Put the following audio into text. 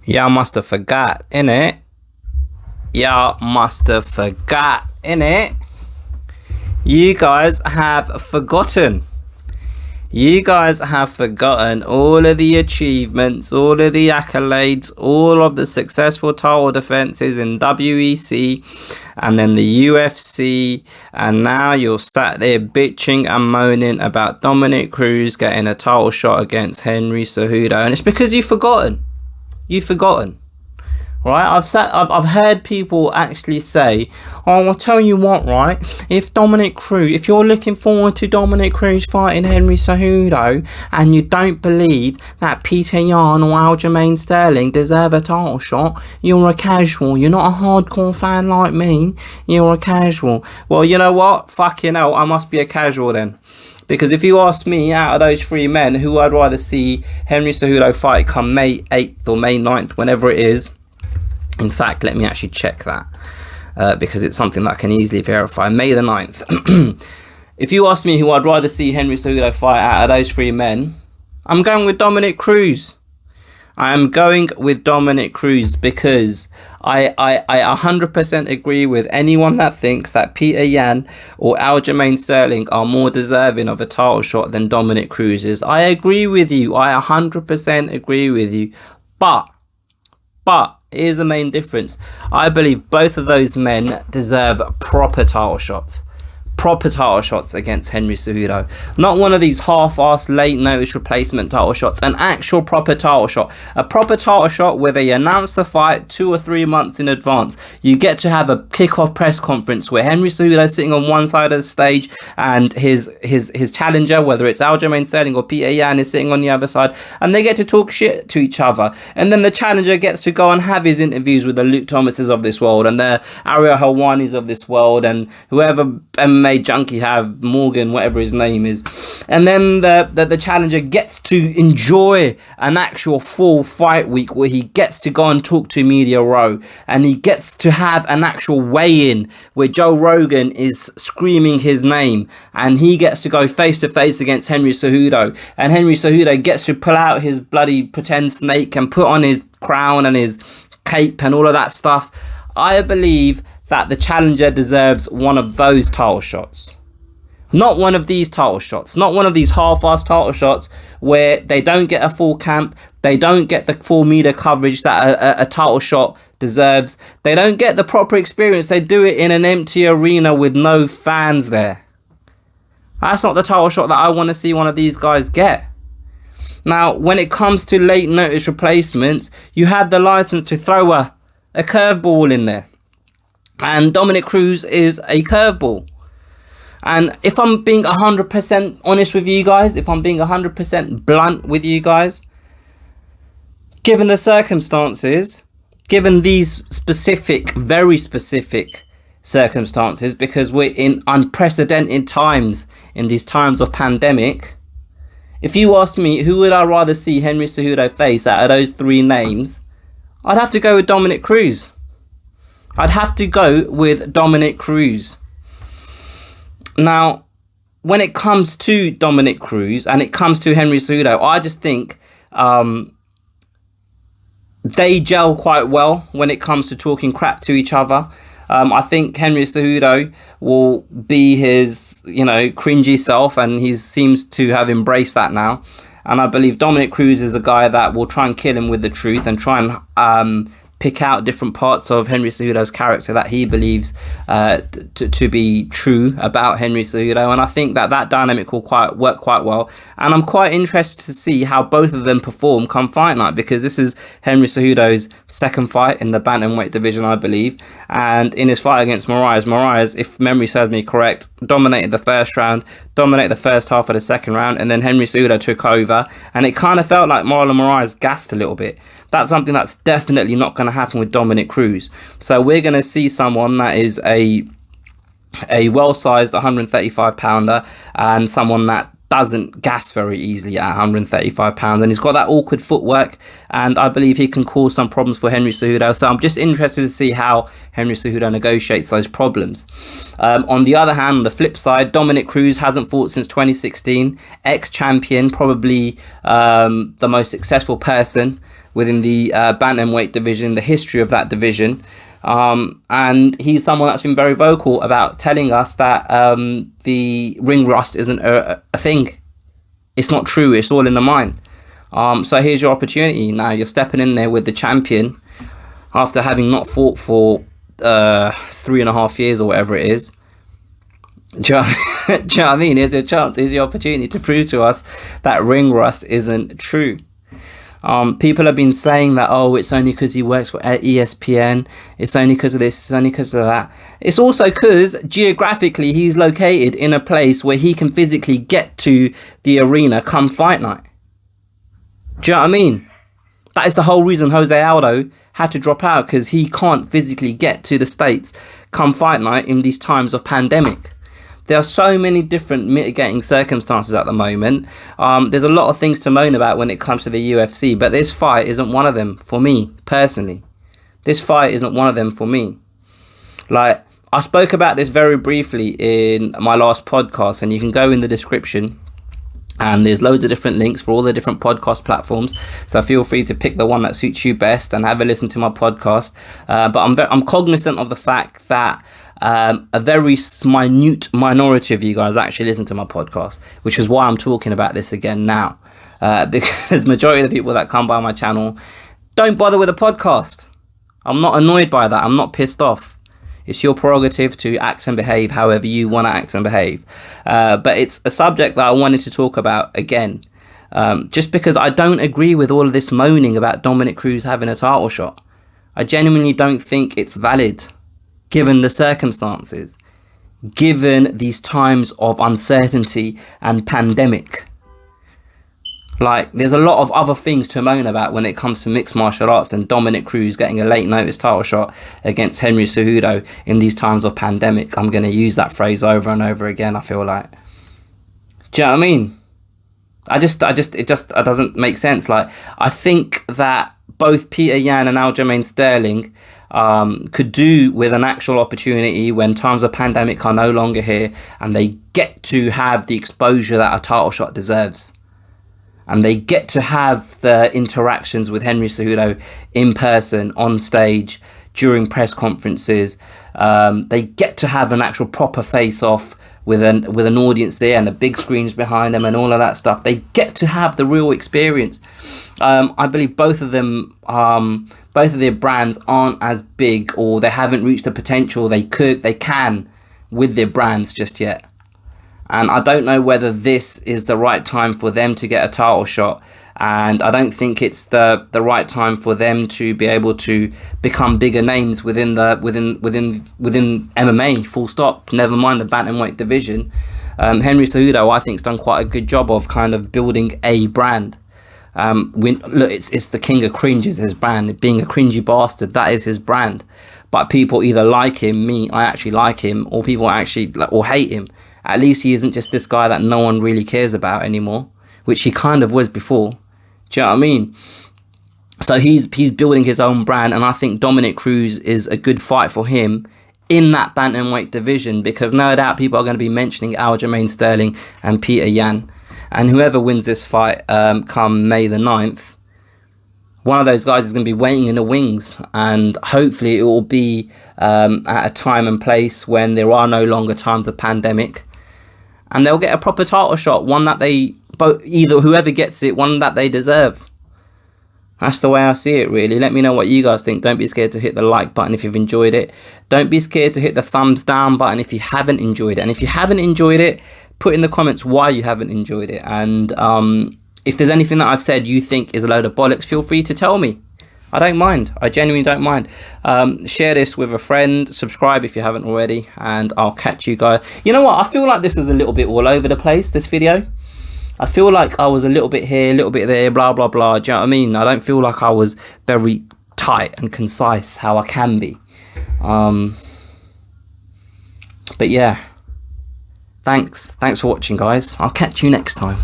Y'all must have forgot, innit? Y'all must have forgot, innit? You guys have forgotten. You guys have forgotten all of the achievements, all of the accolades, all of the successful title defenses in WEC and then the UFC, and now you're sat there bitching and moaning about Dominick Cruz getting a title shot against Henry Cejudo, and it's because you've forgotten. You've forgotten. Right, I've heard people actually say, "Oh, I'll tell you what, right? If you're looking forward to Dominick Cruz fighting Henry Cejudo, and you don't believe that Peter Yan or Aljamain Sterling deserve a title shot, you're a casual. You're not a hardcore fan like me. You're a casual." Well, you know what? Fucking hell, I must be a casual then. Because if you ask me, out of those three men, who I'd rather see Henry Cejudo fight come May 8th or May 9th, whenever it is. In fact, let me actually check that, because it's something that I can easily verify. May the 9th. If you ask me who I'd rather see Henry Cejudo fight out of those three men, I'm going with Dominick Cruz. I am going with Dominick Cruz because I 100% agree with anyone that thinks that Peter Yan or Aljamain Sterling are more deserving of a title shot than Dominick Cruz is. I agree with you. I 100% agree with you. But here's the main difference. I believe both of those men deserve proper title shots. Proper title shots against Henry Cejudo. Not one of these half-assed late notice replacement title shots. An actual proper title shot. A proper title shot where they announce the fight 2 or 3 months in advance. You get to have a kick-off press conference where Henry Cejudo is sitting on one side of the stage and his challenger, whether it's Aljamain Sterling or Peter Yan, is sitting on the other side, and they get to talk shit to each other. And then the challenger gets to go and have his interviews with the Luke Thomases of this world and the Ariel Helwanis of this world and whoever MMA junkie have, Morgan, whatever his name is. And then the challenger gets to enjoy an actual full fight week where he gets to go and talk to Media Row, and he gets to have an actual weigh-in where Joe Rogan is screaming his name, and he gets to go face to face against Henry Cejudo, and Henry Cejudo gets to pull out his bloody pretend snake and put on his crown and his cape and all of that stuff. I believe that the challenger deserves one of those title shots. Not one of these title shots. Not one of these half-assed title shots where they don't get a full camp. They don't get the full media coverage that a title shot deserves. They don't get the proper experience. They do it in an empty arena with no fans there. That's not the title shot that I want to see one of these guys get. Now, when it comes to late notice replacements, you have the license to throw a curveball in there. And Dominick Cruz is a curveball. And if I'm being 100% honest with you guys, if I'm being 100% blunt with you guys, given the circumstances, given these specific, very specific circumstances, because we're in unprecedented times, in these times of pandemic, if you ask me who would I rather see Henry Cejudo face out of those three names, I'd have to go with Dominick Cruz. I'd have to go with Dominick Cruz. Now, when it comes to Dominick Cruz and it comes to Henry Cejudo, I just think they gel quite well when it comes to talking crap to each other. I think Henry Cejudo will be his, cringy self, and he seems to have embraced that now. And I believe Dominick Cruz is a guy that will try and kill him with the truth and try and pick out different parts of Henry Cejudo's character that he believes to be true about Henry Cejudo, and I think that dynamic will work quite well. And I'm quite interested to see how both of them perform come fight night, because this is Henry Cejudo's second fight in the bantamweight division, I believe, and in his fight against Moraes, if memory serves me correct, dominated the first round, dominated the first half of the second round, and then Henry Cejudo took over, and it kind of felt like Marlon Moraes gassed a little bit. That's something that's definitely not going to happen with Dominick Cruz. So we're going to see someone that is a well-sized 135-pounder and someone that doesn't gas very easily at 135 pounds, and he's got that awkward footwork, and I believe he can cause some problems for Henry Cejudo. So I'm just interested to see how Henry Cejudo negotiates those problems. On the other hand, on the flip side, Dominick Cruz hasn't fought since 2016, ex-champion, probably the most successful person within the bantamweight division, the history of that division. And he's someone that's been very vocal about telling us that the ring rust isn't a thing. It's not true. It's all in the mind. So here's your opportunity. Now you're stepping in there with the champion after having not fought for 3.5 years or whatever it is. Do you know what I mean? Here's your chance. Here's your opportunity to prove to us that ring rust isn't true. People have been saying that, oh, it's only because he works for ESPN. It's only because of this. It's only because of that. It's also because geographically he's located in a place where he can physically get to the arena come fight night. Do you know what I mean? That is the whole reason Jose Aldo had to drop out, because he can't physically get to the States come fight night in these times of pandemic. There are so many different mitigating circumstances at the moment. There's a lot of things to moan about when it comes to the UFC, but this fight isn't one of them for me, personally. This fight isn't one of them for me. Like, I spoke about this very briefly in my last podcast, and you can go in the description, and there's loads of different links for all the different podcast platforms. So feel free to pick the one that suits you best and have a listen to my podcast. But I'm cognizant of the fact that a very minute minority of you guys actually listen to my podcast, which is why I'm talking about this again now. Because majority of the people that come by my channel don't bother with a podcast. I'm not annoyed by that. I'm not pissed off. It's your prerogative to act and behave however you want to act and behave. But it's a subject that I wanted to talk about again. Just because I don't agree with all of this moaning about Dominick Cruz having a title shot. I genuinely don't think it's valid, given the circumstances, given these times of uncertainty and pandemic. Like, there's a lot of other things to moan about when it comes to mixed martial arts, and Dominick Cruz getting a late notice title shot against Henry Cejudo in these times of pandemic. I'm going to use that phrase over and over again, I feel like. Do you know what I mean? It doesn't make sense. Like, I think that both Peter Yan and Aljamain Sterling could do with an actual opportunity when times of pandemic are no longer here, and they get to have the exposure that a title shot deserves. And they get to have the interactions with Henry Cejudo in person, on stage, during press conferences. They get to have an actual proper face-off with an audience there, and the big screens behind them and all of that stuff. They get to have the real experience. I believe both of them, both of their brands aren't as big, or they haven't reached the potential they can with their brands just yet. And I don't know whether this is the right time for them to get a title shot. And I don't think it's the right time for them to be able to become bigger names within MMA, full stop. Never mind the bantamweight division. Henry Cejudo, I think, has done quite a good job of kind of building a brand. Look, it's the king of cringe is his brand. Being a cringy bastard, that is his brand. But people either like him, I actually like him, or people actually or hate him. At least he isn't just this guy that no one really cares about anymore, which he kind of was before. Do you know what I mean? So he's building his own brand, and I think Dominick Cruz is a good fight for him in that bantamweight division, because no doubt people are going to be mentioning Aljamain Sterling and Peter Yan. And whoever wins this fight come May the 9th, one of those guys is going to be waiting in the wings, and hopefully it will be at a time and place when there are no longer times of pandemic. And they'll get a proper title shot, one that they both, either whoever gets it, one that they deserve. That's the way I see it, really. Let me know what you guys think. Don't be scared to hit the like button if you've enjoyed it. Don't be scared to hit the thumbs down button if you haven't enjoyed it. And if you haven't enjoyed it, put in the comments why you haven't enjoyed it. And if there's anything that I've said you think is a load of bollocks, feel free to tell me. I don't mind. I genuinely don't mind. Share this with a friend. Subscribe if you haven't already. And I'll catch you guys. You know what? I feel like this was a little bit all over the place, this video. I feel like I was a little bit here, a little bit there, blah, blah, blah. Do you know what I mean? I don't feel like I was very tight and concise how I can be. But yeah. Thanks for watching, guys. I'll catch you next time.